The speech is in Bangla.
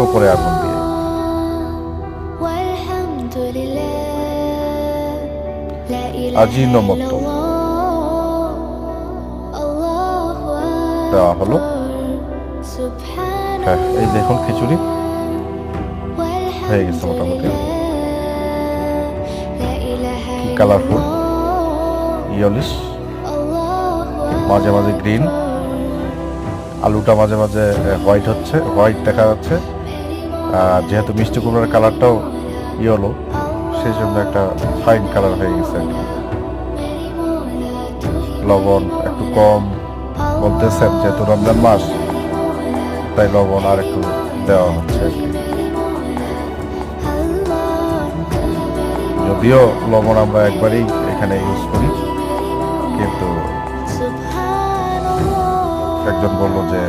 উপরে আগুন দিয়ে। আজিনোমোটো দেওয়া হলো। এই দেখুন খিচুড়ি হয়ে গেছে মোটামুটি, কালারফুল ইয়েলিশ, মাঝে মাঝে গ্রিন, আলুটা মাঝে মাঝে হোয়াইট হচ্ছে, হোয়াইট দেখা যাচ্ছে। যেহেতু মিষ্টি কুমড়ার কালারটাও ইয়েলো, সেই জন্য একটা ফাইন কালার হয়ে গেছে আর কি। লবণ একটু কম বলতেছেন, যেহেতু রমজান মাস তাই লবণ আর একটু দেওয়া হচ্ছে আর কি। যদিও লবণ আমরা একবারই এখানে ইউজ করি, কিন্তু একজন বললো যে